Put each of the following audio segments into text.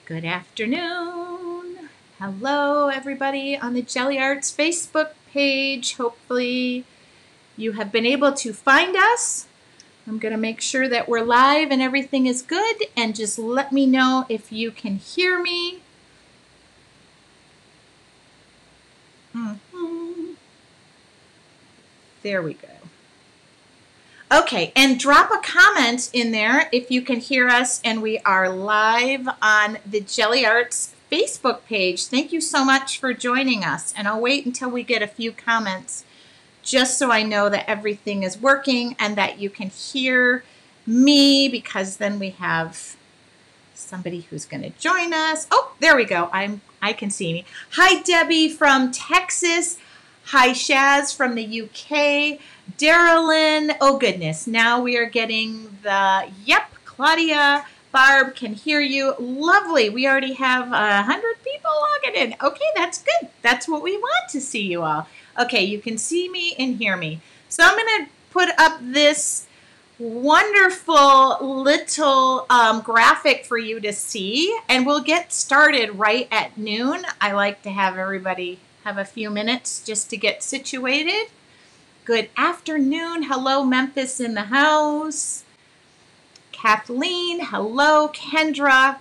Good afternoon. Hello, everybody on the GelliArts Facebook page. Hopefully you have been able to find us. I'm going to make sure that we're live and everything is good, and just let me know if you can hear me. There we go. Okay, and drop a comment in there if you can hear us, and we are live on the GelliArts Facebook page. Thank you so much for joining us, and I'll wait until we get a few comments just so I know that everything is working and that you can hear me, because then we have somebody who's going to join us. Oh, there we go. I can see me. Hi, Debbie from Texas. Hi, Shaz from the UK. Darylyn, oh goodness, now we are getting the, yep, Claudia, Barb can hear you. Lovely, we already have 100 people logging in. Okay, that's good. That's what we want to see you all. Okay, you can see me and hear me. So I'm going to put up this wonderful little graphic for you to see, and we'll get started right at noon. I like to have everybody have a few minutes just to get situated. Good afternoon. Hello, Memphis in the house. Kathleen, hello. Kendra.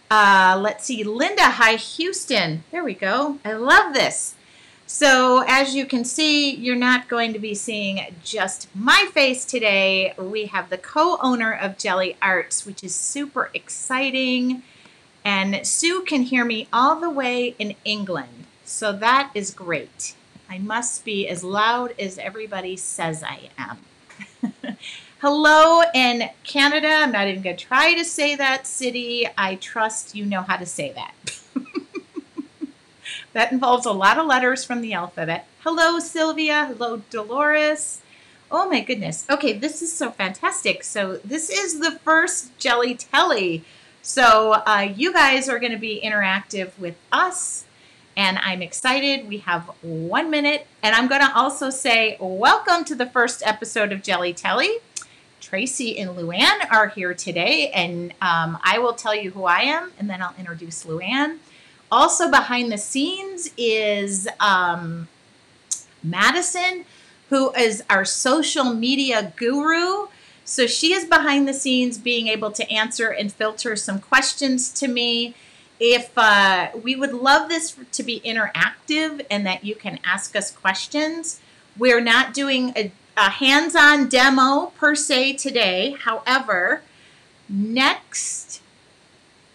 Let's see, Linda, hi, Houston. There we go. I love this. So as you can see, you're not going to be seeing just my face today. We have the co-owner of GelliArts, which is super exciting. And Sue can hear me all the way in England. So that is great. I must be as loud as everybody says I am. Hello in Canada. I'm not even going to try to say that city. I trust you know how to say that. That involves a lot of letters from the alphabet. Hello, Sylvia. Hello, Dolores. Oh my goodness. Okay, this is so fantastic. So this is the first Gelli Telli. So you guys are going to be interactive with us. And I'm excited. We have 1 minute. And I'm going to also say welcome to the first episode of Gelli Telli. Tracy and Luann are here today. And I will tell you who I am, and then I'll introduce Luann. Also behind the scenes is Madison, who is our social media guru. So she is behind the scenes being able to answer and filter some questions to me. If we would love this to be interactive and that you can ask us questions. We're not doing a hands-on demo per se today. However, next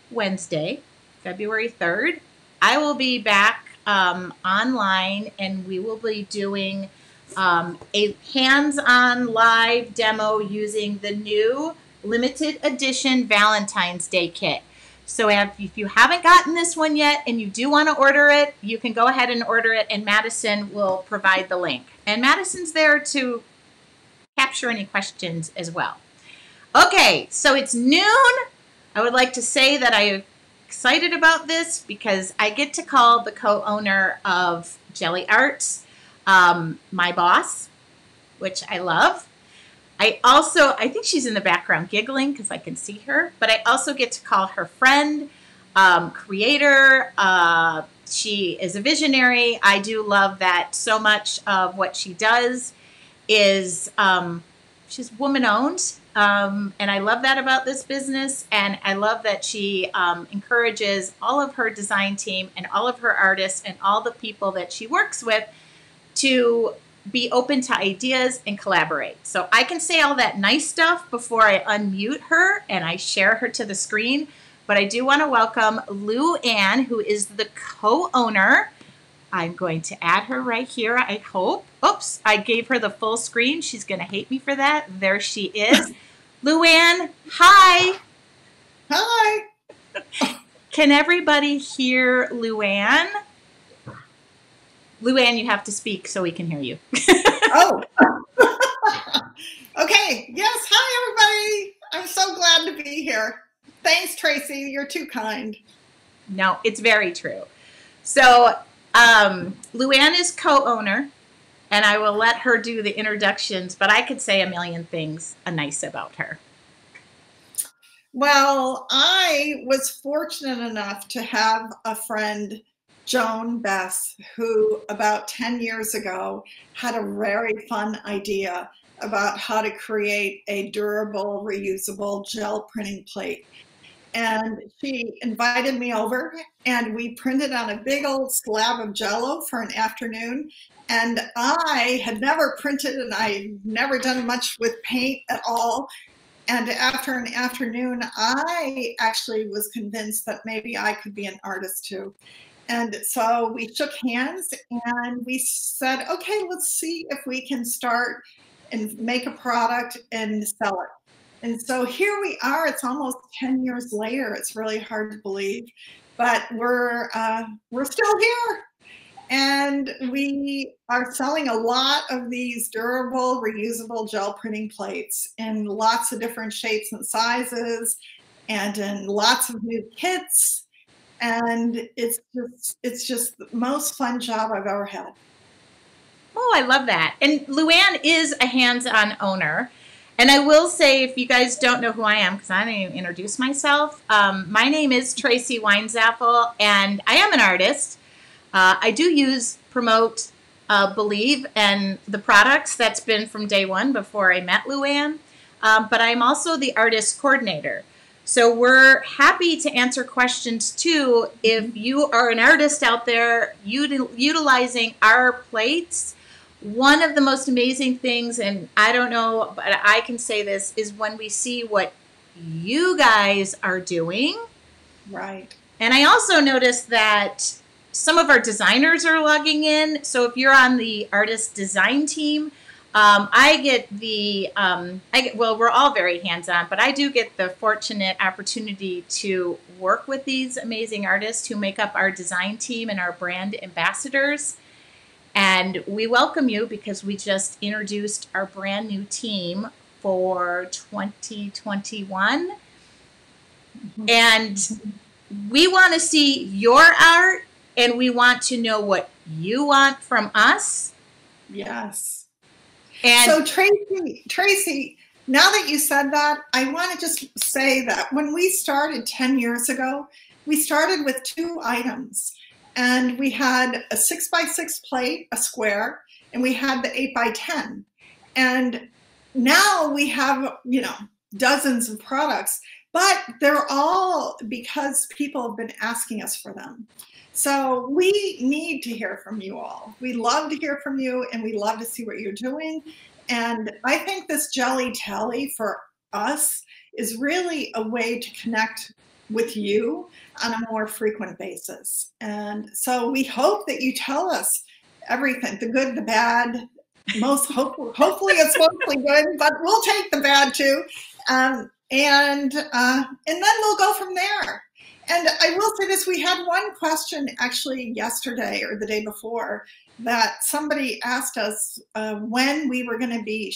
Wednesday, February 3rd, I will be back online, and we will be doing a hands-on live demo using the new limited edition Valentine's Day kit. So if you haven't gotten this one yet and you do want to order it, you can go ahead and order it, and Madison will provide the link. And Madison's there to capture any questions as well. Okay, so it's noon. I would like to say that I'm excited about this because I get to call the co-owner of GelliArts my boss, which I love. I think she's in the background giggling because I can see her, but I also get to call her friend, creator. She is a visionary. I do love that so much of what she does is she's woman-owned, and I love that about this business, and I love that she encourages all of her design team and all of her artists and all the people that she works with to be open to ideas and collaborate. So I can say all that nice stuff before I unmute her and I share her to the screen, but I do want to welcome Luann, who is the co-owner. I'm going to add her right here, I hope. Oops, I gave her the full screen. She's going to hate me for that. There she is. Luann, hi. Hi. Can everybody hear Luann? Luann, you have to speak so we can hear you. Oh. Okay. Yes. Hi, everybody. I'm so glad to be here. Thanks, Tracy. You're too kind. No, it's very true. So Luann is co-owner, and I will let her do the introductions, but I could say a million things nice about her. Well, I was fortunate enough to have a friend, Joan Bess, who about 10 years ago had a very fun idea about how to create a durable, reusable gel printing plate. And she invited me over and we printed on a big old slab of Jello for an afternoon. And I had never printed and I'd never done much with paint at all. And after an afternoon, I actually was convinced that maybe I could be an artist too. And so we shook hands and we said, okay, let's see if we can start and make a product and sell it. And so here we are. It's almost 10 years later. It's really hard to believe, but we're still here. And we are selling a lot of these durable, reusable gel printing plates in lots of different shapes and sizes and in lots of new kits. And it's just the most fun job I've ever had. Oh, I love that. And Luann is a hands-on owner. And I will say, if you guys don't know who I am, because I didn't even introduce myself, my name is Tracy Weinzapfel, and I am an artist. I do use, promote, believe, and the products. That's been from day one before I met Luann. But I'm also the artist coordinator. So we're happy to answer questions too. If you are an artist out there utilizing our plates, one of the most amazing things, and I don't know, but I can say this, is when we see what you guys are doing. Right. And I also noticed that some of our designers are logging in. So if you're on the artist design team, I get the, well, we're all very hands-on, but I do get the fortunate opportunity to work with these amazing artists who make up our design team and our brand ambassadors. And we welcome you because we just introduced our brand new team for 2021. And we want to see your art and we want to know what you want from us. Yes. And so Tracy, now that you said that, I want to just say that when we started 10 years ago, we started with 2 items. And we had a 6x6 plate, a square, and we had the 8x10. And now we have, dozens of products, but they're all because people have been asking us for them. So we need to hear from you all. We love to hear from you and we love to see what you're doing. And I think this Gelli Telli for us is really a way to connect with you on a more frequent basis. And so we hope that you tell us everything, the good, the bad, hopefully it's mostly good, but we'll take the bad too. And then we'll go from there. And I will say this, we had one question actually yesterday or the day before that somebody asked us when we were going to be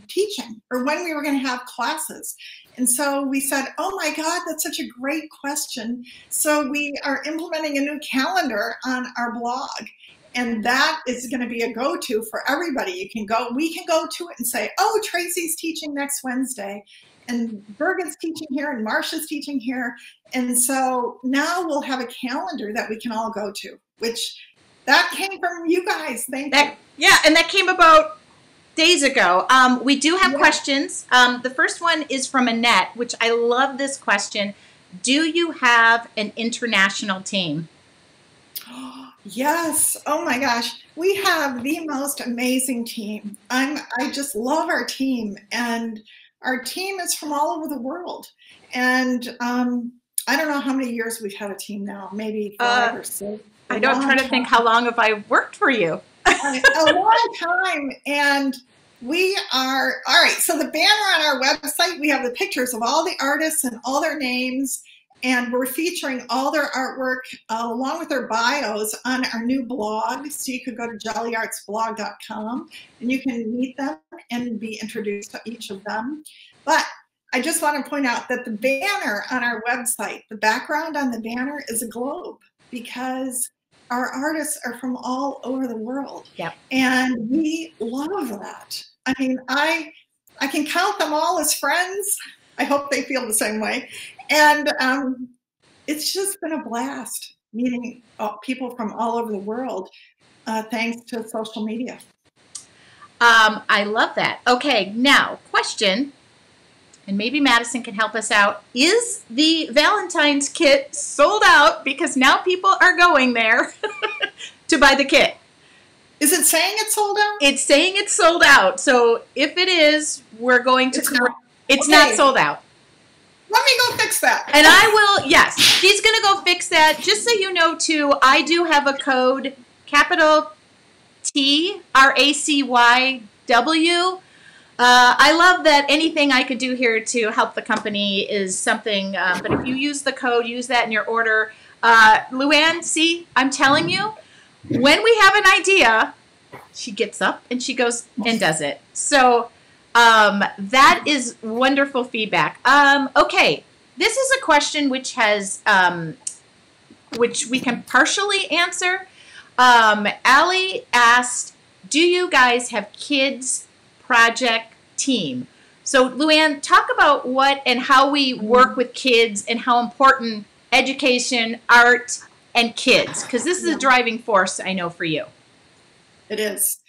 teaching or when we were going to have classes. And so we said, oh my God, that's such a great question. So we are implementing a new calendar on our blog. And that is going to be a go-to for everybody. We can go to it and say, oh, Tracy's teaching next Wednesday. And Bergen's teaching here and Marsha's teaching here. And so now we'll have a calendar that we can all go to, which that came from you guys. Thank you. Yeah, and that came about days ago. We do have questions. The first one is from Annette, which I love this question. Do you have an international team? Yes. Oh my gosh. We have the most amazing team. I just love our team, and our team is from all over the world. And I don't know how many years we've had a team now, maybe 5 or 6. I don't try to think how long have I worked for you. A long time. And we are, all right, so the banner on our website, we have the pictures of all the artists and all their names, and we're featuring all their artwork along with their bios on our new blog. So you could go to GelliArtsblog.com and you can meet them and be introduced to each of them. But I just want to point out that the banner on our website, the background on the banner is a globe, because our artists are from all over the world. Yep. And we love that. I mean, I can count them all as friends. I hope they feel the same way. And it's just been a blast meeting people from all over the world, thanks to social media. I love that. Okay, now, question, and maybe Madison can help us out. Is the Valentine's kit sold out? Because now people are going there to buy the kit. Is it saying it's sold out? It's saying it's sold out. So if it is, we're going to... It's not sold out. Let me go fix that. And I will, yes, she's going to go fix that. Just so you know, too, I do have a code, capital T, RACYW. I love that anything I could do here to help the company is something, but if you use the code, use that in your order. Luann, see, I'm telling you, when we have an idea, she gets up and she goes and does it. So that is wonderful feedback. Okay, this is a question which has, which we can partially answer. Allie asked, do you guys have kids project team? So Luann, talk about what and how we work with kids and how important education, art, and kids, because this is a driving force, I know, for you. It is.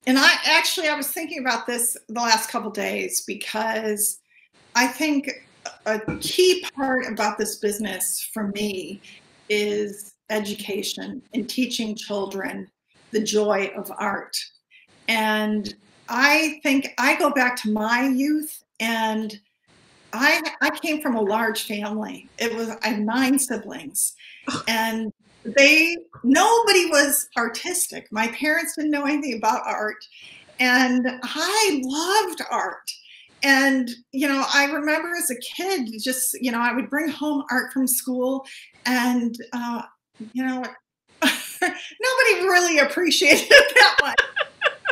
And I was thinking about this the last couple days, because I think a key part about this business for me is education and teaching children the joy of art. And I think I go back to my youth, and I came from a large family. I had 9 siblings, and nobody was artistic. My parents didn't know anything about art, and I loved art. And, you know, I remember as a kid, just, you know, I would bring home art from school, and, you know, nobody really appreciated it that much.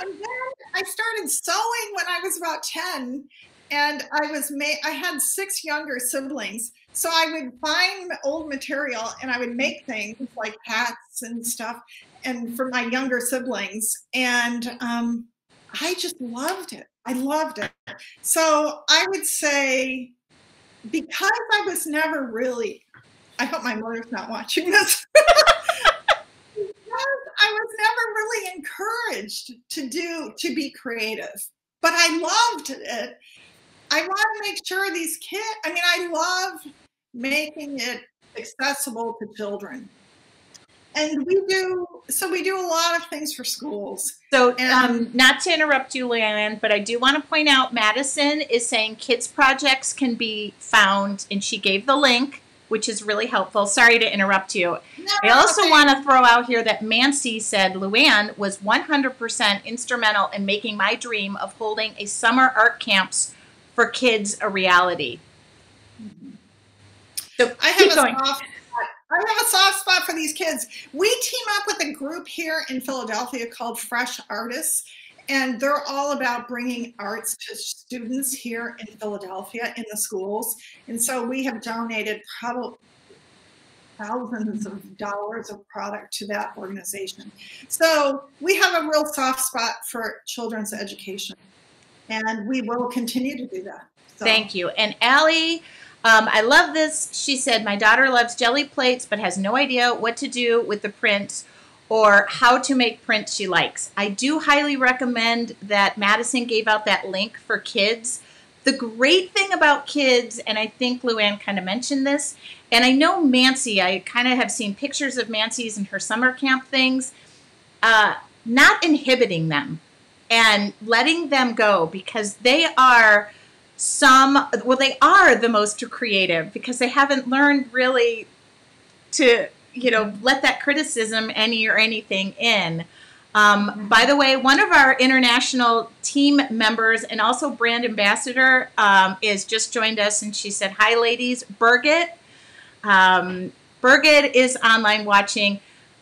And then I started sewing when I was about 10, and I had 6 younger siblings. So I would find old material and I would make things like hats and stuff, and for my younger siblings. And I just loved it. I loved it. So I would say, because I was never really, I hope my mother's not watching this. I was never really encouraged to be creative, but I loved it. I want to make sure these kids, I mean, I love making it accessible to children. And we do a lot of things for schools. So not to interrupt you, Luann, but I do want to point out Madison is saying kids projects can be found, and she gave the link, which is really helpful. Sorry to interrupt you. No, I also want to throw out here that Mancy said Luann was 100% instrumental in making my dream of holding a summer art camps for kids a reality. So I have a soft spot for these kids. We team up with a group here in Philadelphia called Fresh Artists, and they're all about bringing arts to students here in Philadelphia in the schools. And so we have donated probably thousands of dollars of product to that organization. So we have a real soft spot for children's education, and we will continue to do that. So. Thank you. And Allie, I love this. She said, my daughter loves jelly plates, but has no idea what to do with the prints or how to make prints she likes. I do highly recommend that Madison gave out that link for kids. The great thing about kids, and I think Luann kind of mentioned this, and I know Mancy, I kind of have seen pictures of Mancy's and her summer camp things, not inhibiting them and letting them go, because they are they are the most creative, because they haven't learned really to, you know, let that criticism anything in. By the way, one of our international team members and also brand ambassador is just joined us, and she said, hi ladies, Birgit. Birgit is online watching.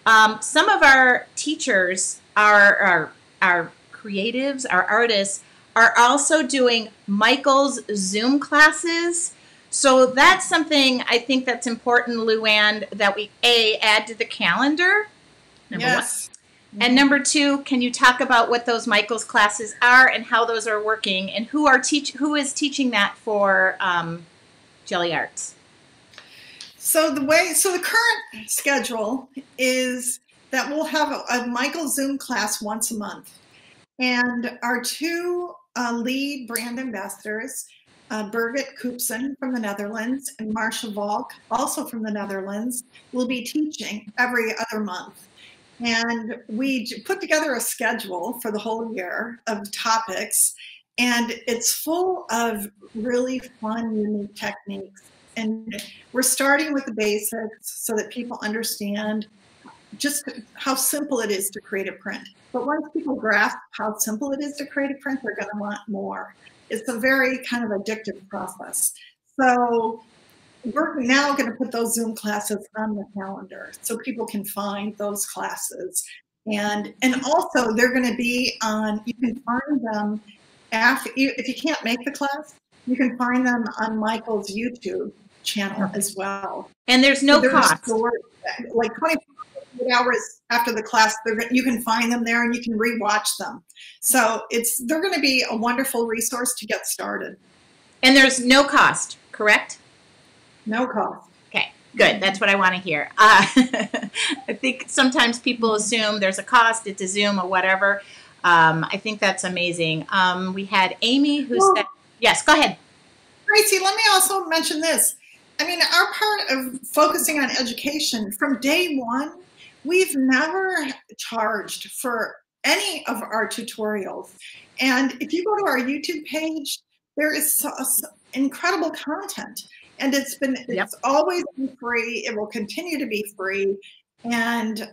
Some of our teachers, our creatives, our artists, are also doing Michael's Zoom classes. So that's something I think that's important, Luann, that we add to the calendar. Number yes. And number 2, can you talk about what those Michaels classes are and how those are working, and who is teaching that for GelliArts? So the current schedule is that we'll have a Michael Zoom class once a month. And our 2 lead brand ambassadors, Birgit Koopsen from the Netherlands and Marcia Valk, also from the Netherlands, will be teaching every other month. And we put together a schedule for the whole year of topics, and it's full of really fun, unique techniques. And we're starting with the basics so that people understand just how simple it is to create a print. But once people grasp how simple it is to create a print, they're going to want more. It's a very kind of addictive process. So we're now going to put those Zoom classes on the calendar so people can find those classes. And also they're going to be on, you can find them after, if you can't make the class, you can find them on Michael's YouTube channel as well. And there's no cost. Like 24 hours after the class, you can find them there and you can rewatch them. So they're going to be a wonderful resource to get started. And there's no cost, correct? No cost. Okay, good. That's what I want to hear. I think sometimes people assume there's a cost, it's a Zoom or whatever. I think that's amazing. We had Amy who said, yes, go ahead. Tracy, let me also mention this. I mean, our part of focusing on education, from day one, we've never charged for any of our tutorials. And if you go to our YouTube page, there is incredible content. And it's always been free. It will continue to be free. And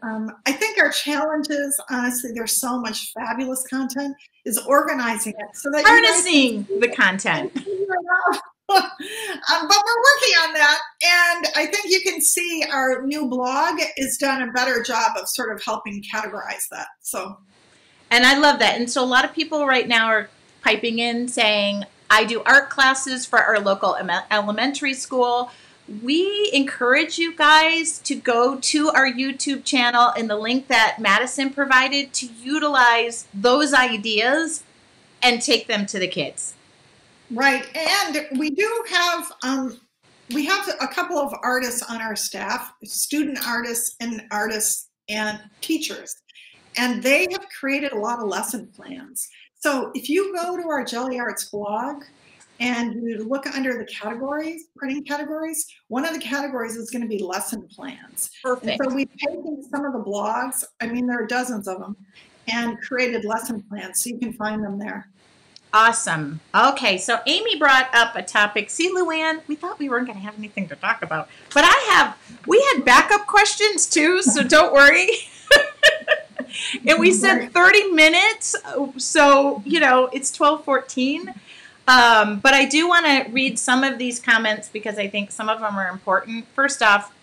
I think our challenges, honestly, there's so much fabulous content, is organizing it so that harnessing the content. But we're working on that, and I think you can see our new blog has done a better job of sort of helping categorize that. So, and I love that. And so a lot of people right now are piping in saying, I do art classes for our local elementary school. We encourage you guys to go to our YouTube channel in the link that Madison provided to utilize those ideas and take them to the kids. Right, and we do have a couple of artists on our staff, student artists and teachers, and they have created a lot of lesson plans. So if you go to our GelliArts blog and you look under the categories, printing categories, one of the categories is going to be lesson plans. Perfect. And so we've taken some of the blogs, I mean, there are dozens of them, and created lesson plans, so you can find them there. Awesome. Okay, so Amy brought up a topic. See, Luann, we thought we weren't going to have anything to talk about, but we had backup questions too, so don't worry. And we said 30 minutes, so, it's 12:14. But I do want to read some of these comments because I think some of them are important. First off,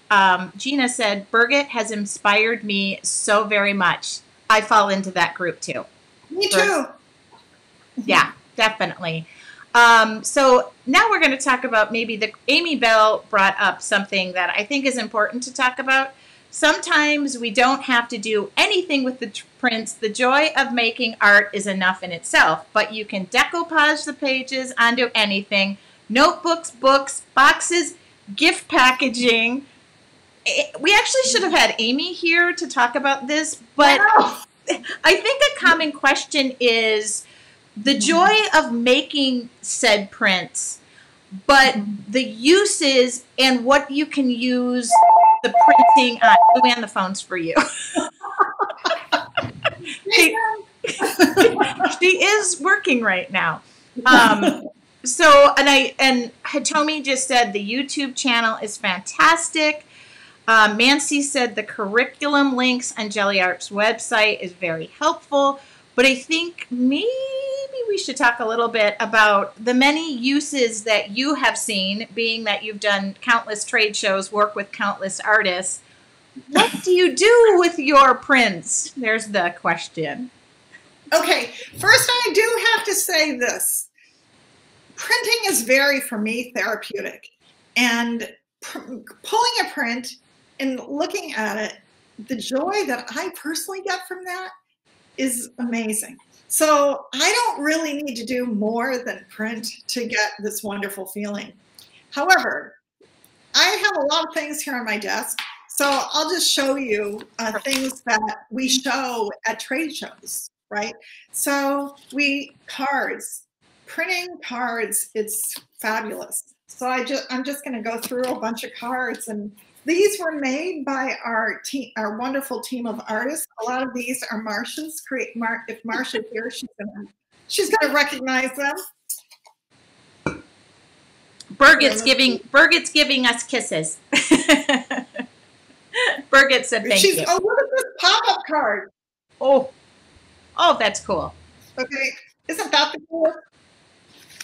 Gina said, Birgit has inspired me so very much. I fall into that group too. Me too. Yeah, definitely. So now we're going to talk about Amy Bell brought up something that I think is important to talk about. Sometimes we don't have to do anything with the prints. The joy of making art is enough in itself, but you can decoupage the pages onto anything. Notebooks, books, boxes, gift packaging. We actually should have had Amy here to talk about this, but I think a common question is the joy of making said prints, but the uses and what you can use the printing on. Luann, the phone's for you. She is working right now. So, and Hitomi just said the YouTube channel is fantastic. Mancy said the curriculum links on GelliArts website is very helpful. But I think maybe we should talk a little bit about the many uses that you have seen, being that you've done countless trade shows, work with countless artists. What do you do with your prints? There's the question. Okay, first I do have to say this. Printing is very, for me, therapeutic. And pulling a print and looking at it the joy that I personally get from that is amazing. So I don't really need to do more than print to get this wonderful feeling. However, I have a lot of things here on my desk, so I'll just show you things that we show at trade shows, right? So cards, printing cards, it's fabulous. So I'm just going to go through a bunch of cards, and these were made by our wonderful team of artists. A lot of these are Marsha's. If Marsha's here, she's gonna recognize them. Birgit's giving us kisses. Birgit said thank you. Oh, look at this pop-up card. Oh, that's cool. Okay, isn't that the cool?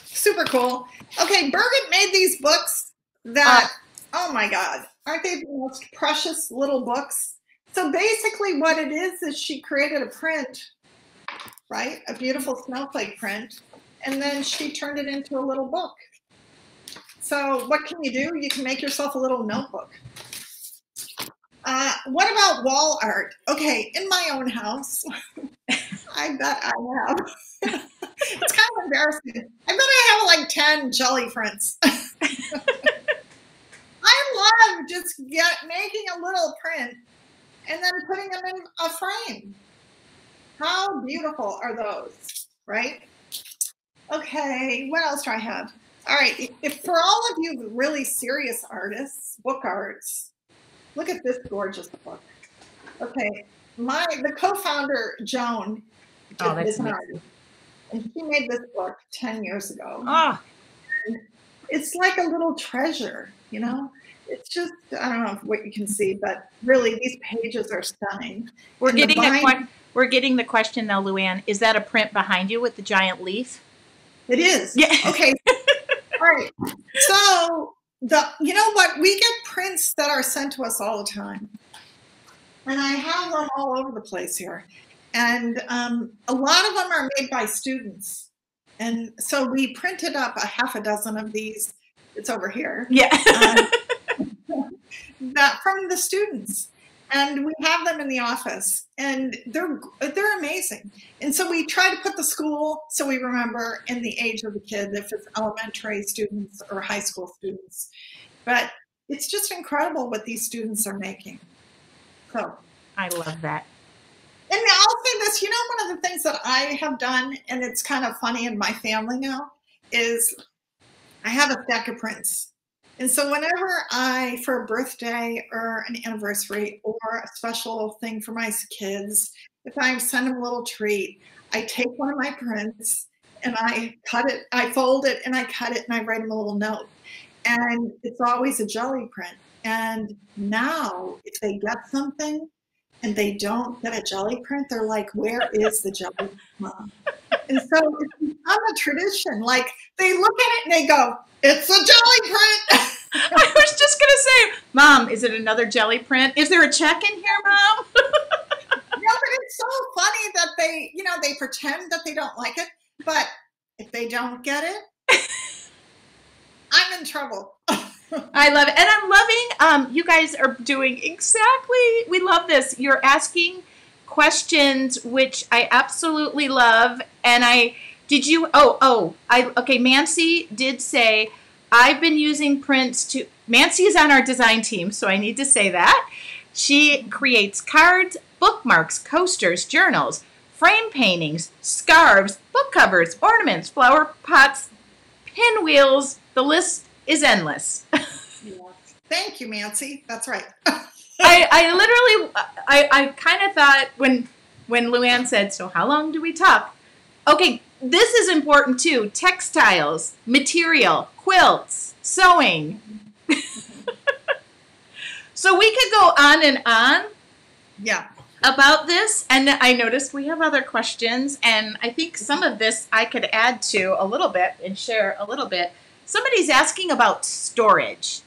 Super cool. Okay, Birgit made these books that, oh my God, aren't they the most precious little books? So basically what it is she created a print, right? A beautiful snowflake print. And then she turned it into a little book. So what can you do? You can make yourself a little notebook. What about wall art? Okay, in my own house, I bet I have. It's kind of embarrassing. I bet I have like 10 jelly prints. I love just making a little print and then putting them in a frame. How beautiful are those, right? Okay, what else do I have? All right, for all of you really serious artists, book arts, look at this gorgeous book. Okay, the co-founder, Joan, is an artist, and she made this book 10 years ago. And it's like a little treasure, you know? It's just, I don't know what you can see, but really these pages are stunning. We're getting the question now, Luann. Is that a print behind you with the giant leaf? It is. Yeah. Okay. All right. So you know what? We get prints that are sent to us all the time. And I have them all over the place here. And a lot of them are made by students. And so we printed up a half a dozen of these. It's over here. Yeah. That from the students. And we have them in the office, and they're amazing. And so we try to put the school, so we remember, and the age of the kid, if it's elementary students or high school students. But it's just incredible what these students are making. So I love that. And I'll say this, you know, one of the things that I have done, and it's kind of funny in my family now, is I have a stack of prints. And so whenever for a birthday or an anniversary or a special thing for my kids, if I send them a little treat, I take one of my prints and I cut it, I fold it and I cut it and I write them a little note. And it's always a jelly print. And now if they get something and they don't get a jelly print, they're like, where is the jelly print, Mom? And so it's become a tradition. Like they look at it and they go, it's a jelly print. I was just going to say, Mom, is it another jelly print? Is there a check in here, Mom? No, but it's so funny that they pretend that they don't like it. But if they don't get it, I'm in trouble. I love it. And I'm loving, you guys are doing exactly, we love this. You're asking questions, which I absolutely love. And okay, Mancy did say, I've been using prints Mancy is on our design team, so I need to say that. She creates cards, bookmarks, coasters, journals, frame paintings, scarves, book covers, ornaments, flower pots, pinwheels. The list is endless. Thank you, Mancy. That's right. I kind of thought when Luann said, so how long do we talk? Okay, this is important too. Textiles, material, quilts, sewing. So we could go on and on about this. And I noticed we have other questions. And I think some of this I could add to a little bit and share a little bit. Somebody's asking about storage,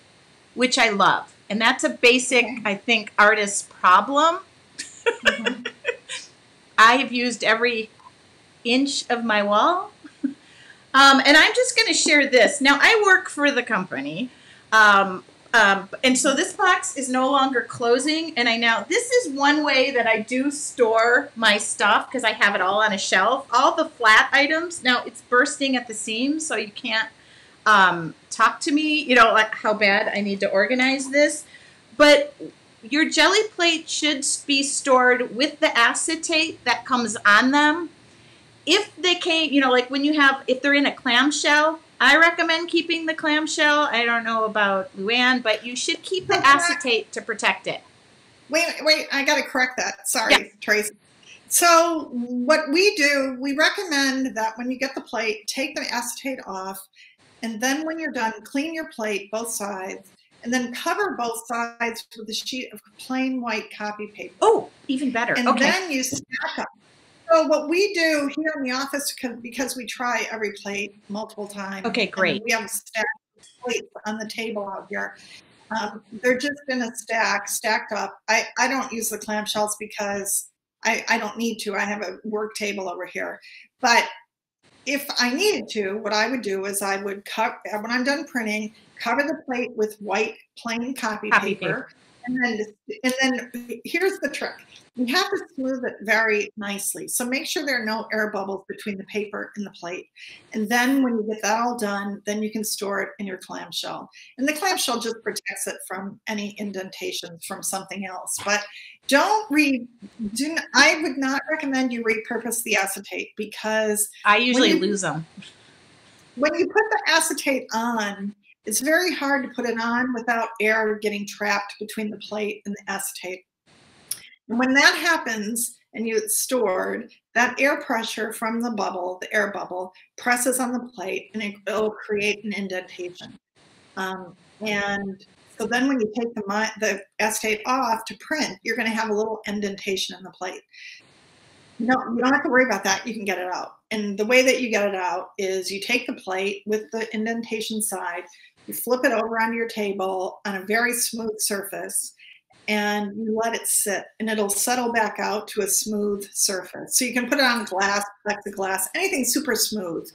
which I love. And that's a basic, I think, artist problem. Mm-hmm. I have used every inch of my wall. And I'm just going to share this. Now, I work for the company. And so this box is no longer closing. And I know this is one way that I do store my stuff because I have it all on a shelf. All the flat items, now it's bursting at the seams, so you can't talk to me, you know, like how bad I need to organize this. But your jelly plate should be stored with the acetate that comes on them. If they came, you know, like when you have, if they're in a clamshell, I recommend keeping the clamshell. I don't know about Luann, but you should keep the acetate to protect it. Wait, I got to correct that. Sorry, yeah. Tracy. So what we do, we recommend that when you get the plate, take the acetate off, and then when you're done, clean your plate, both sides, and then cover both sides with a sheet of plain white copy paper. Oh, even better. And okay. then you stack up. So what we do here in the office, because we try every plate multiple times. Okay, great. We have stacked plates on the table out here. They're just in a stacked up. I don't use the clamshells because I don't need to. I have a work table over here. But if I needed to, what I would do is I would cut, when I'm done printing, cover the plate with white plain copy paper. And then here's the trick. You have to smooth it very nicely. So make sure there are no air bubbles between the paper and the plate. And then when you get that all done, then you can store it in your clamshell. And the clamshell just protects it from any indentations from something else. But I would not recommend you repurpose the acetate because I usually lose them. When you put the acetate on, it's very hard to put it on without air getting trapped between the plate and the acetate. And when that happens and it's stored, that air pressure from the bubble, the air bubble, presses on the plate and it'll create an indentation. And so then when you take the acetate off to print, you're going to have a little indentation in the plate. No, you don't have to worry about that. You can get it out. And the way that you get it out is you take the plate with the indentation side, you flip it over onto your table on a very smooth surface, and you let it sit, and it'll settle back out to a smooth surface. So you can put it on glass, plexiglass, anything super smooth.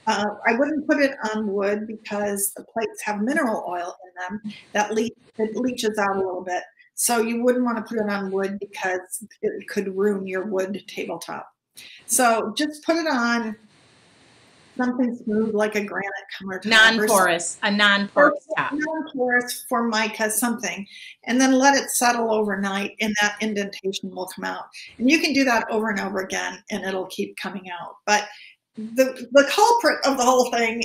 I wouldn't put it on wood because the plates have mineral oil in them that leaches out a little bit. So you wouldn't want to put it on wood because it could ruin your wood tabletop. So just put it on something smooth like a granite countertop. Non-porous, a non-porous top. Non-porous, formica, something. And then let it settle overnight and that indentation will come out. And you can do that over and over again and it'll keep coming out. But the culprit of the whole thing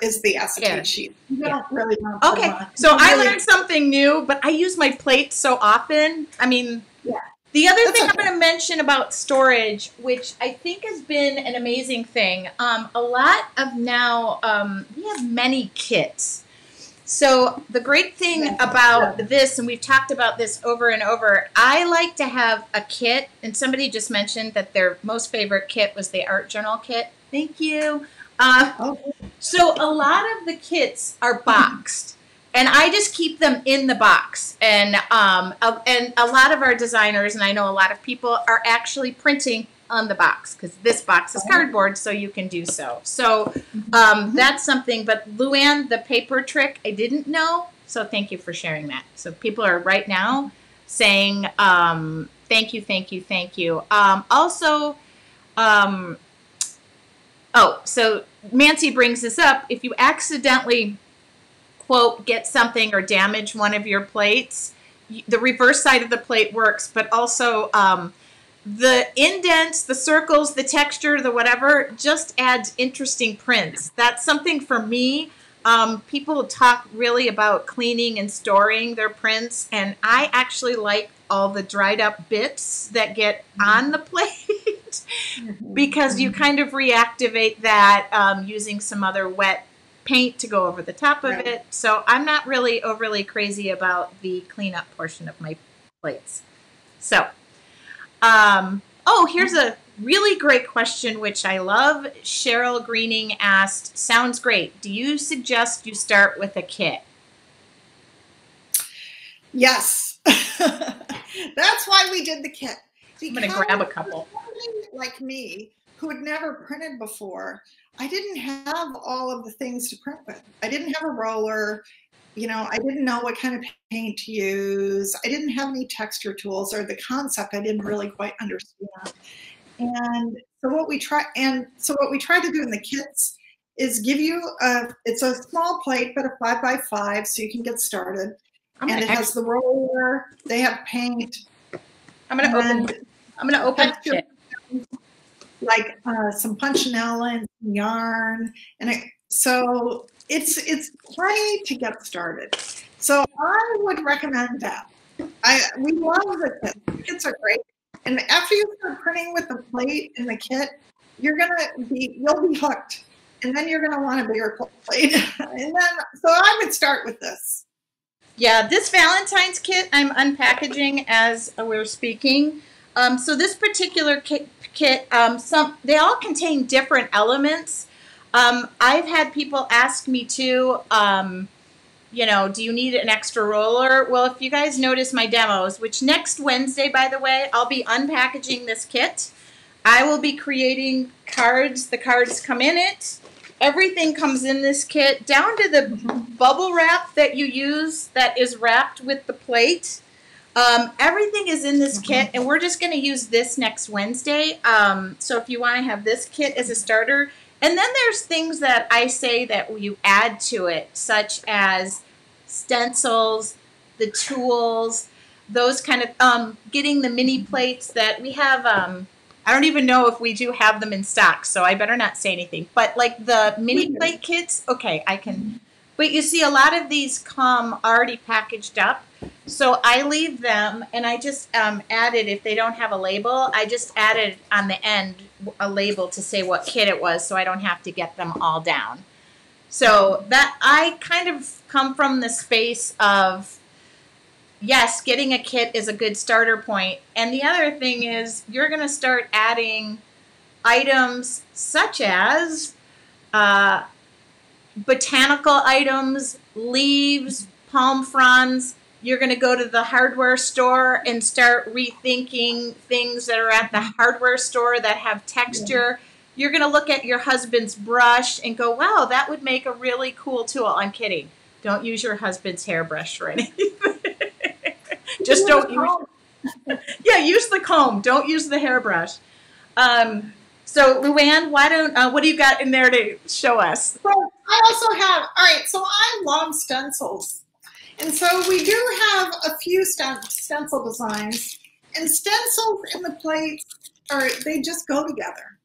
is the acetate sheet. You don't really want to put them on. So I learned something new, but I use my plate so often. I mean, the other thing I'm going to mention about storage, which I think has been an amazing thing, a lot of now, we have many kits. So the great thing about this, and we've talked about this over and over, I like to have a kit, and somebody just mentioned that their most favorite kit was the art journal kit. Thank you. So a lot of the kits are boxed, and I just keep them in the box. And a lot of our designers, and I know a lot of people, are actually printing on the box because this box is cardboard, so you can do so. So that's something. But Luann, the paper trick, I didn't know, so thank you for sharing that. So people are right now saying thank you, thank you, thank you. So Nancy brings this up. If you accidentally, quote, get something or damage one of your plates, the reverse side of the plate works, but also the indents, the circles, the texture, the whatever, just adds interesting prints. That's something for me. People talk really about cleaning and storing their prints, and I actually like all the dried up bits that get on the plate because you kind of reactivate that using some other wet paint to go over the top of it. So I'm not really overly crazy about the cleanup portion of my plates. So, here's a really great question, which I love. Cheryl Greening asked, sounds great. Do you suggest you start with a kit? Yes. That's why we did the kit. I'm going to grab a couple. Like me, who had never printed before, I didn't have all of the things to print with. I didn't have a roller. you know, I didn't know what kind of paint to use. I didn't have any texture tools, or the concept I didn't really quite understand. And so what we try to do in the kits is give you it's a small plate, but a 5x5, so you can get started. And it has the roller. They have paint. I'm gonna open it. Like some punchinella and some yarn, and so it's plenty to get started. So I would recommend that. We love the kits. The kits are great, and after you start printing with the plate and the kit, you'll be hooked, and then you're gonna want a bigger plate. And then so I would start with this. Yeah, this Valentine's kit I'm unpackaging as we're speaking. So this particular kit, they all contain different elements. I've had people ask me too, you know, do you need an extra roller? Well, if you guys notice my demos, which next Wednesday, by the way, I'll be unpackaging this kit. I will be creating cards. The cards come in it. Everything comes in this kit, down to the bubble wrap that you use that is wrapped with the plate. Everything is in this kit, and we're just going to use this next Wednesday. So if you want to have this kit as a starter, and then there's things that I say that you add to it, such as stencils, the tools, those kind of, getting the mini plates that we have. I don't even know if we do have them in stock, so I better not say anything. But like the mini plate kits, okay, I can. But you see, a lot of these come already packaged up. So I leave them, and I just added, if they don't have a label, I just added on the end a label to say what kit it was, so I don't have to get them all down. So that I kind of come from the space of, yes, getting a kit is a good starter point. And the other thing is you're going to start adding items such as botanical items, leaves, palm fronds. You're going to go to the hardware store and start rethinking things that are at the hardware store that have texture. You're going to look at your husband's brush and go, wow, that would make a really cool tool. I'm kidding. Don't use your husband's hairbrush for anything. Just don't use. Yeah, use the comb. Don't use the hairbrush. So, Luann, what do you got in there to show us? Well, I also have. All right. So I love stencils, and so we do have a few stencil designs, and stencils and the plates they just go together.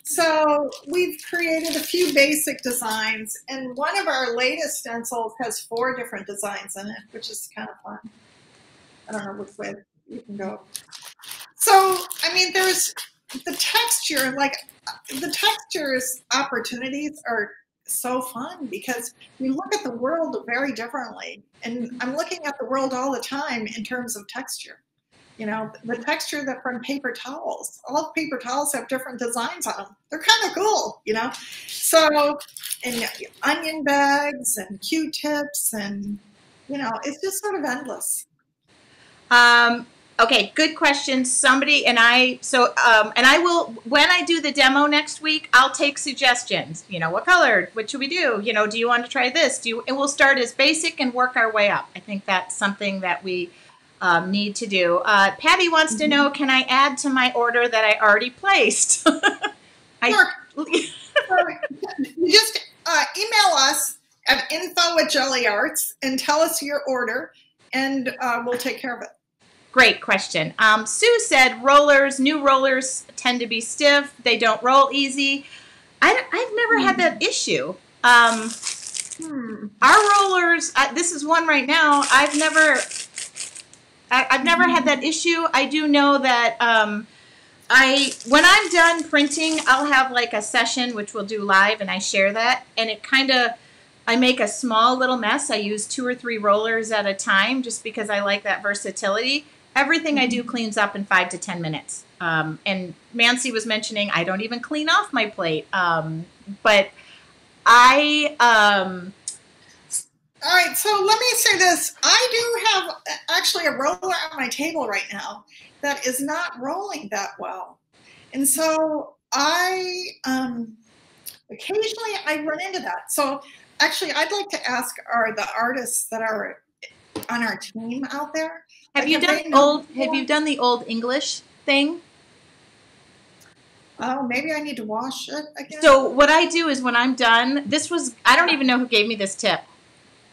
So we've created a few basic designs, and one of our latest stencils has 4 different designs in it, which is kind of fun. I don't know which way you can go. So, I mean, there's the texture, like the textures opportunities are so fun because we look at the world very differently. And I'm looking at the world all the time in terms of texture. You know, the texture that from paper towels. All paper towels have different designs on them. They're kind of cool, you know. So, and onion bags and Q-tips and, you know, it's just sort of endless. Okay, good question. Somebody and I, and I will, when I do the demo next week, I'll take suggestions. You know, what color? What should we do? You know, do you want to try this? And we'll start as basic and work our way up. I think that's something that we need to do. Patty wants to know, can I add to my order that I already placed? Sure. You just email us at info@GelliArts and tell us your order, and we'll take care of it. Great question. Sue said new rollers tend to be stiff. They don't roll easy. I've never had that issue. Our rollers, this is one right now. I've never had that issue. I do know that when I'm done printing, I'll have like a session, which we'll do live, and I share that. And it kind of, I make a small little mess. I use 2 or 3 rollers at a time just because I like that versatility. Everything I do cleans up in 5 to 10 minutes. And Nancy was mentioning I don't even clean off my plate. But I... All right, so let me say this. I do have actually a roller on my table right now that is not rolling that well. And so occasionally I run into that. So actually, I'd like to ask, are the artists that are on our team out there? Have you done the old English thing? Oh, maybe I need to wash it again. So what I do is when I'm done, I don't even know who gave me this tip.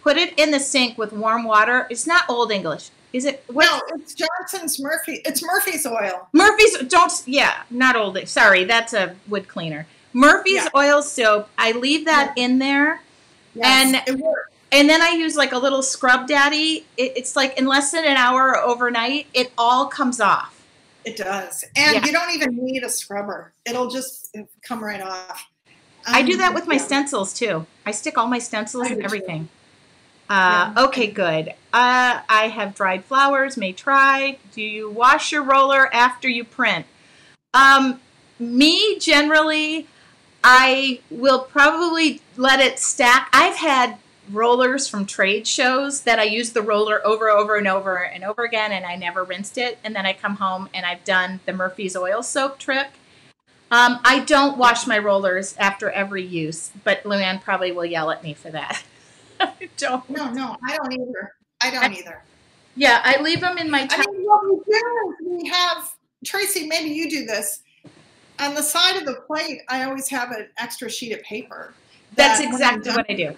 Put it in the sink with warm water. It's not Old English. Is it? No, it's Johnson's Murphy. It's Murphy's oil. Not Old. Sorry, that's a wood cleaner. Murphy's oil soap. I leave that in there. Yes, and it works. And then I use like a little scrub daddy. It's like in less than an hour or overnight, it all comes off. It does. And you don't even need a scrubber. It'll just come right off. I do that with my stencils too. I stick all my stencils and everything. Okay, good. I have dried flowers, may try. Do you wash your roller after you print? Me, generally, I will probably let it stack. I've had rollers from trade shows that I use the roller over and over and over again, and I never rinsed it. And then I come home and I've done the Murphy's oil soap trick. I don't wash my rollers after every use, but Luann probably will yell at me for that. I don't. No, I don't either. I don't either. Yeah, I leave them in my. I mean, what we do is we have, Tracy, maybe you do this. On the side of the plate, I always have an extra sheet of paper. That's exactly what I do.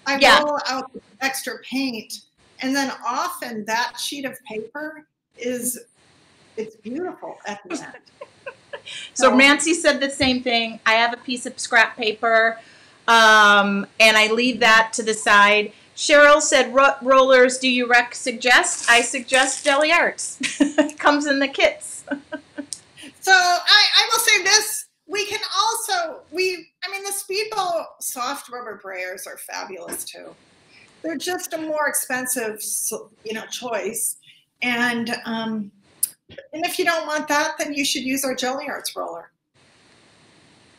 I roll out the extra paint, and then often that sheet of paper it's beautiful at the end. So Nancy said the same thing. I have a piece of scrap paper, and I leave that to the side. Cheryl said, rollers, do you suggest? I suggest GelliArts. It comes in the kits. So I will say this. We can also, the Speedball soft rubber brayers are fabulous too. They're just a more expensive, choice. And if you don't want that, then you should use our GelliArts roller.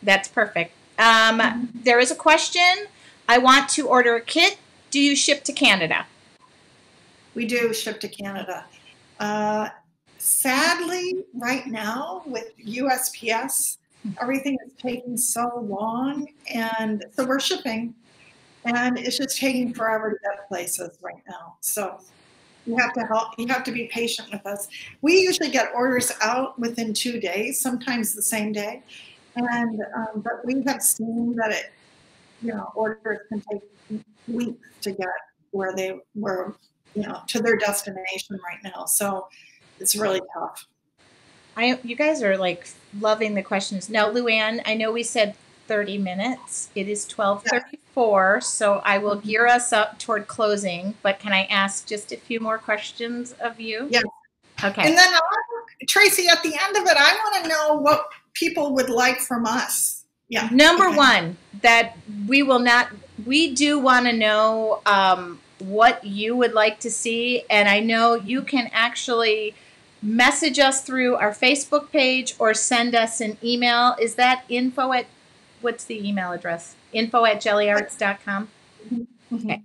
That's perfect. There is a question. I want to order a kit. Do you ship to Canada? We do ship to Canada. Sadly, right now with USPS, everything is taking so long, and so we're shipping, and it's just taking forever to get places right now. So you have to help. You have to be patient with us. We usually get orders out within 2 days, sometimes the same day, and but we have seen that orders can take weeks to get where they were, to their destination right now. So it's really tough. You guys are like loving the questions. Now, Luann, I know we said 30 minutes. It is 12:34, so I will gear us up toward closing. But can I ask just a few more questions of you? Yes. Okay. And then, Tracy, at the end of it, I want to know what people would like from us. Yeah. Number one, that we do want to know what you would like to see. And I know you can actually message us through our Facebook page or send us an email. Is that what's the email address? info@GelliArts.com? Okay.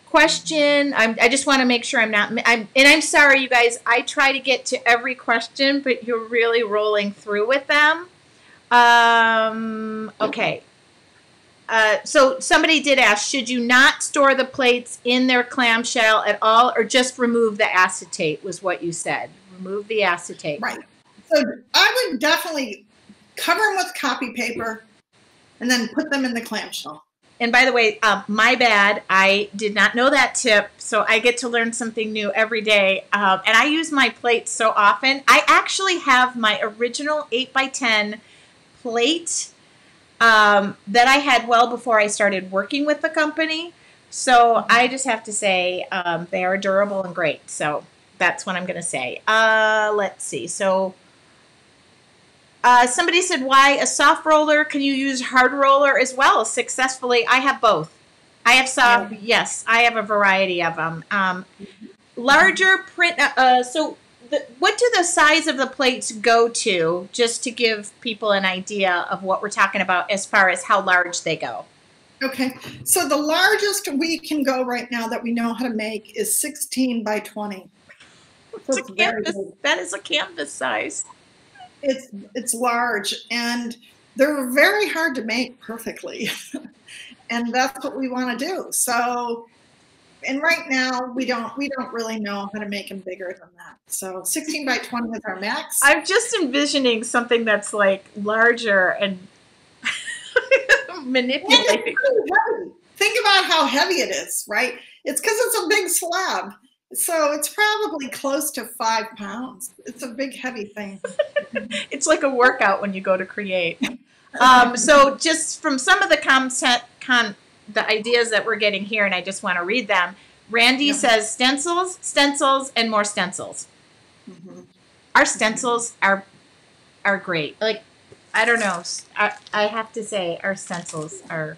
Question, I just want to make sure I'm sorry, you guys, I try to get to every question, but you're really rolling through with them. Okay. So somebody did ask, should you not store the plates in their clamshell at all, or just remove the acetate, was what you said. Remove the acetate. Right. So I would definitely cover them with copy paper and then put them in the clamshell. And by the way, my bad, I did not know that tip, so I get to learn something new every day. And I use my plates so often. I actually have my original 8x10 plate that I had well before I started working with the company. So I just have to say they are durable and great. So that's what I'm going to say. Let's see. So somebody said, why a soft roller? Can you use hard roller as well successfully? I have both. I have soft. Yes, I have a variety of them. Larger print. What do the size of the plates go to, just to give people an idea of what we're talking about as far as how large they go? Okay, so the largest we can go right now that we know how to make is 16 by 20. So that is a canvas size. It's large, and they're very hard to make perfectly. and that's what we want to do. So, and right now we don't really know how to make them bigger than that. So 16 by 20 is our max. I'm just envisioning something that's like larger and manipulating. Think about how heavy it is, right? It's because it's a big slab. So it's probably close to 5 pounds. It's a big, heavy thing. It's like a workout when you go to create. So just from some of the the ideas that we're getting here, and I just want to read them. Randy says stencils, and more stencils. Mm-hmm. Our stencils are great. Like, I don't know. I have to say our stencils are...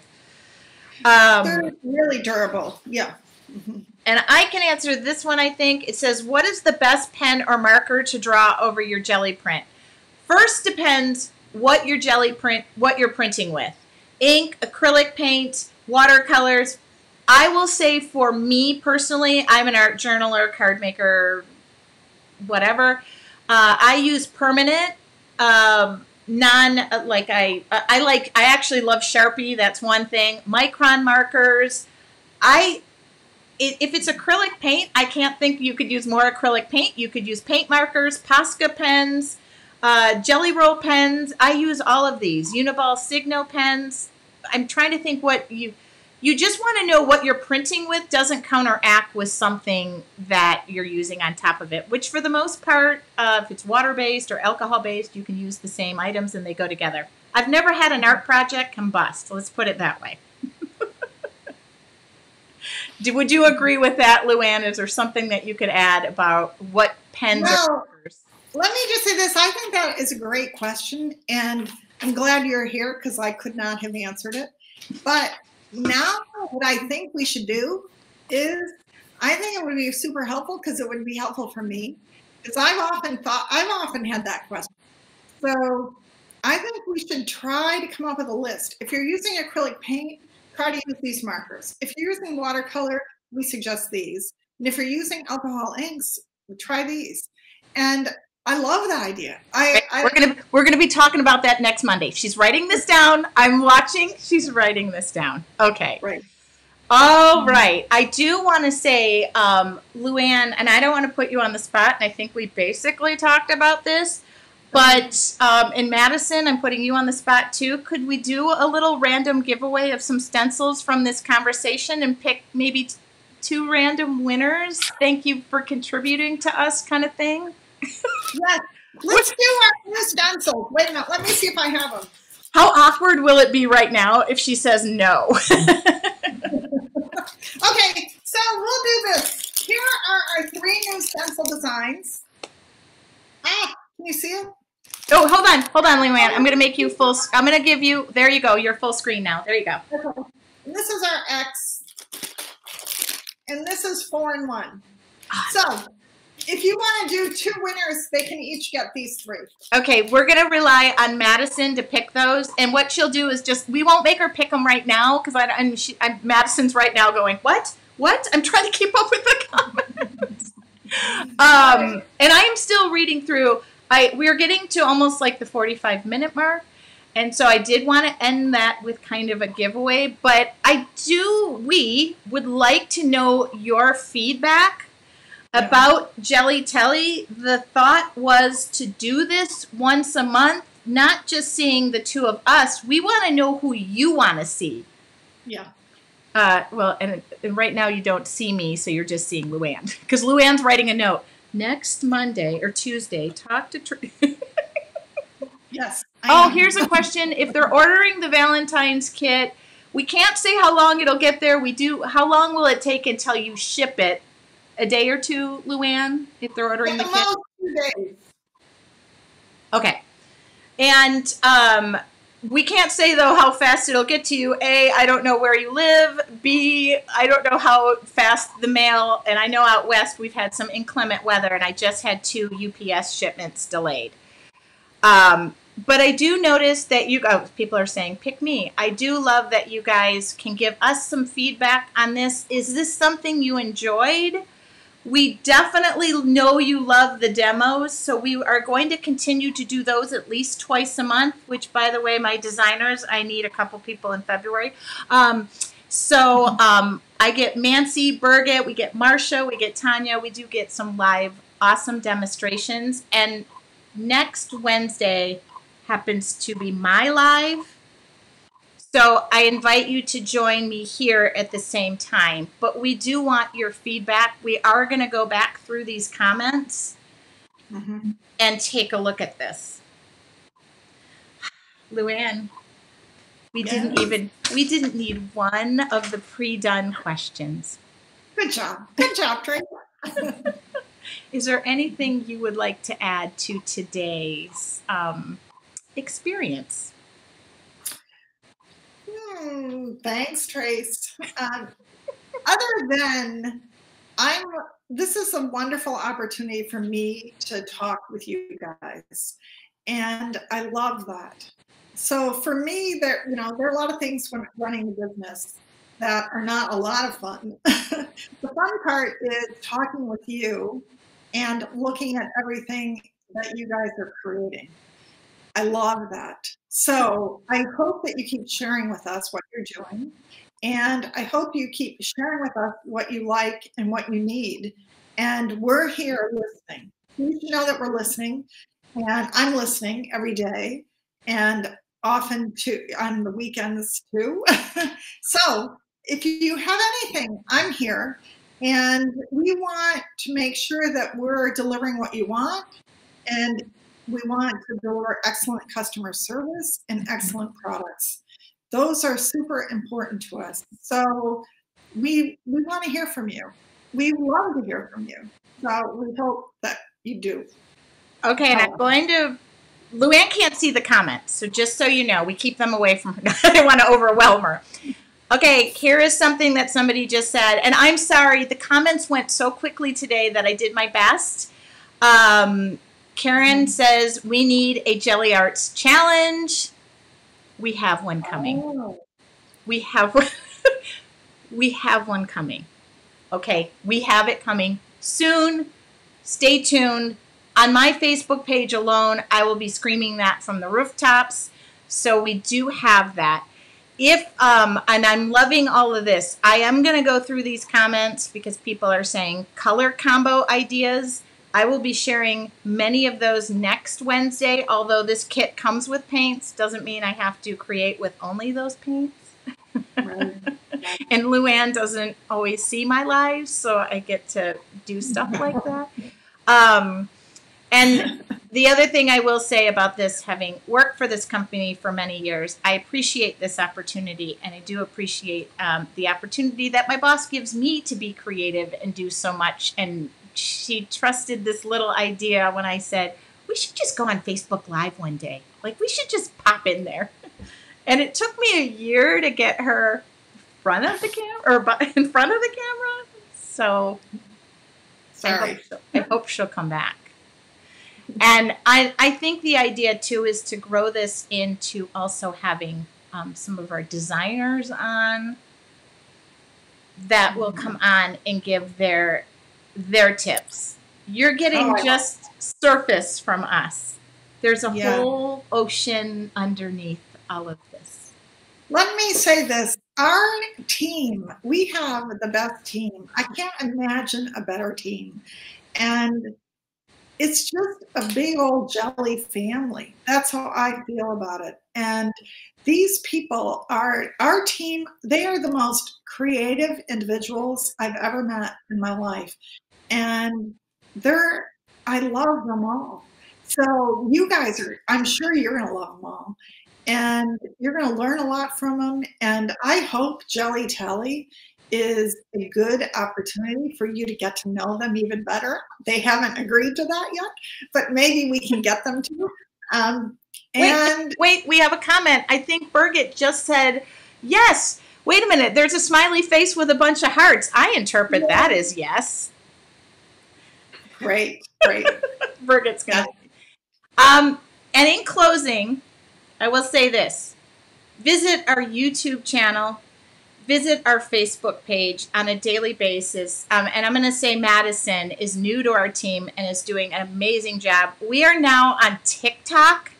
they're really durable. Yeah. Mm-hmm. And I can answer this one, I think. It says, what is the best pen or marker to draw over your Gelli print? First depends what you're printing with. Ink, acrylic paint, watercolors. I will say for me personally, I'm an art journaler, card maker, whatever. I use permanent, I actually love Sharpie. That's one thing. Micron markers. If it's acrylic paint, I can't think you could use more acrylic paint. You could use paint markers, Posca pens, Gelli Roll pens. I use all of these. Uniball Signo pens. I'm trying to think what you just want to know what you're printing with doesn't counteract with something that you're using on top of it, which for the most part, if it's water-based or alcohol-based, you can use the same items and they go together. I've never had an art project combust. Let's put it that way. Would you agree with that, Luann? Is there something that you could add about what pens are markers? Let me just say this. I think that is a great question, and I'm glad you're here because I could not have answered it. But now what I think we should do is, I think it would be super helpful because it would be helpful for me, because I've often had that question. So I think we should try to come up with a list. If you're using acrylic paint, try to use these markers. If you're using watercolor, we suggest these. And if you're using alcohol inks, try these. And I love that idea. We're gonna be talking about that next Monday. She's writing this down. I'm watching. She's writing this down. Okay. Right. All right. I do want to say, Luann, and I don't want to put you on the spot, and I think we basically talked about this, but in Madison, I'm putting you on the spot too. Could we do a little random giveaway of some stencils from this conversation and pick maybe 2 random winners? Thank you for contributing to us, kind of thing. Yes. Let's do our new stencils. Wait a minute. Let me see if I have them. How awkward will it be right now if she says no? Okay, so we'll do this. Here are our 3 new stencil designs. Can you see them? Oh, hold on, Luann. I'm going to make you full. I'm going to give you. There you go. You're full screen now. There you go. Okay. And this is our X, and this is 4 and 1. So, if you want to do 2 winners, they can each get these 3. Okay, we're going to rely on Madison to pick those. And what she'll do is we won't make her pick them right now because Madison's right now going, what? I'm trying to keep up with the comments. And I am still reading through. We are getting to almost like the 45-minute mark. And so I did want to end that with kind of a giveaway. But we would like to know your feedback about Gelli Telli. The thought was to do this once a month, not just seeing the 2 of us. We want to know who you want to see. Yeah. Well, and right now you don't see me, so you're just seeing Luann. Because Luann's writing a note. Next Monday or Tuesday, talk to Tracy. Yes. Here's a question. If they're ordering the Valentine's kit, we can't say how long it'll get there. How long will it take until you ship it? A day or 2, Luann, if they're ordering the kit? 2 days. Okay. And we can't say, though, how fast it'll get to you. A, I don't know where you live. B, I don't know how fast the mail, and I know out west we've had some inclement weather, and I just had 2 UPS shipments delayed. But I do notice that people are saying, pick me. I do love that you guys can give us some feedback on this. Is this something you enjoyed? We definitely know you love the demos, so we are going to continue to do those at least twice a month, which, by the way, my designers, I need a couple people in February. I get Mancy, Birgit, we get Marcia, we get Tanya, we do get some live awesome demonstrations, and next Wednesday happens to be my live. So I invite you to join me here at the same time. But we do want your feedback. We are going to go back through these comments and take a look at this. Luann, we didn't need one of the pre-done questions. Good job. Good job, Tracy. Is there anything you would like to add to today's experience? Thanks, Trace. Other than this is a wonderful opportunity for me to talk with you guys, and I love that. So for me, there are a lot of things when running a business that are not a lot of fun. The fun part is talking with you and looking at everything that you guys are creating. I love that. So I hope that you keep sharing with us what you're doing. And I hope you keep sharing with us what you like and what you need. And we're here listening. You should know that we're listening. And I'm listening every day and often on the weekends too. So if you have anything, I'm here. And we want to make sure that we're delivering what you want. And we want to deliver excellent customer service and excellent products. Those are super important to us. So we want to hear from you. We love to hear from you. So we hope that you do. Okay, and I'm going to, Luann can't see the comments, so just so you know, we keep them away from her. I don't want to overwhelm her. Okay, here is something that somebody just said, and I'm sorry, the comments went so quickly today that I did my best. Karen says, we need a GelliArts challenge. We have one coming. Oh. We have one coming. Okay, we have it coming soon. Stay tuned. On my Facebook page alone, I will be screaming that from the rooftops. So we do have that. And I'm loving all of this. I am going to go through these comments because people are saying color combo ideas. I will be sharing many of those next Wednesday, although this kit comes with paints. Doesn't mean I have to create with only those paints. Right. And Luann doesn't always see my lives, so I get to do stuff like that. And the other thing I will say about this, having worked for this company for many years, I appreciate this opportunity, and I do appreciate the opportunity that my boss gives me to be creative and do so much. And she trusted this little idea when I said, we should just go on Facebook Live one day. Like, we should just pop in there. And it took me a year to get her in front of the camera. So Sorry. I hope she'll come back. And I think the idea, too, is to grow this into also having some of our designers on that will come on and give their tips. You're getting just surface from us. There's a whole ocean underneath all of this. Let me say this. Our team, we have the best team. I can't imagine a better team. And it's just a big old Gelli family. That's how I feel about it. And these people are our team. They are the most creative individuals I've ever met in my life. And I love them all. So you guys I'm sure you're going to love them all. And you're going to learn a lot from them. And I hope Telli is a good opportunity for you to get to know them even better. They haven't agreed to that yet, but maybe we can get them to. Wait, we have a comment. I think Birgit just said, yes. Wait a minute. There's a smiley face with a bunch of hearts. I interpret that as yes. Great. Birgit's going to. And in closing, I will say this. Visit our YouTube channel. visit our Facebook page on a daily basis. And I'm going to say Madison is new to our team and is doing an amazing job. We are now on TikTok.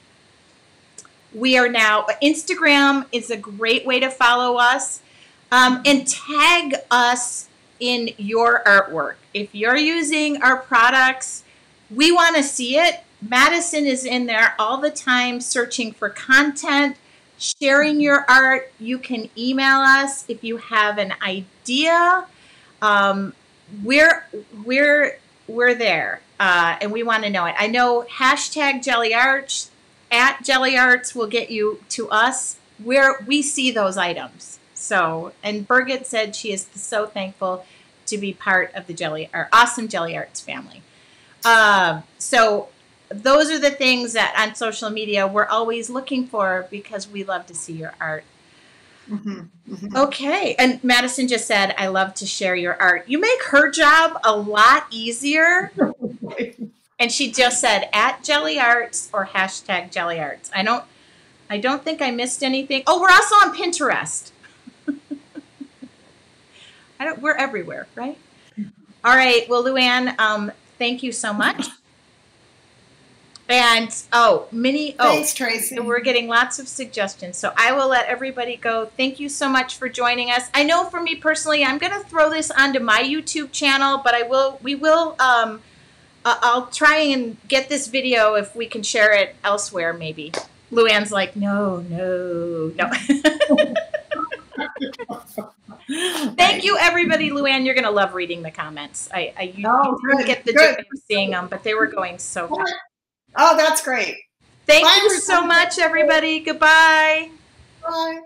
We are now, Instagram is a great way to follow us. And tag us in your artwork. If you're using our products, we want to see it. Madison is in there all the time searching for content, sharing your art. You can email us if you have an idea. We're there, and we want to know it. I know hashtag GelliArts at GelliArts will get you to us where we see those items. So, and Birgit said she is so thankful to be part of the awesome GelliArts family. So those are the things that on social media we're always looking for because we love to see your art. Okay. And Madison just said, I love to share your art. You make her job a lot easier. And she just said at GelliArts or hashtag GelliArts. I don't think I missed anything. Oh, we're also on Pinterest. We're everywhere, right? All right. Well, Luann, thank you so much. And thanks, Tracy. We're getting lots of suggestions, so I will let everybody go. Thank you so much for joining us. I know for me personally, I'm going to throw this onto my YouTube channel, but I'll try and get this video if we can share it elsewhere, maybe. Luann's like, no. Thank you, everybody. Luann, you're going to love reading the comments. You didn't get the joy of seeing them, but they were going so fast. Oh, that's great. Thank you so much, everybody. Goodbye. Bye.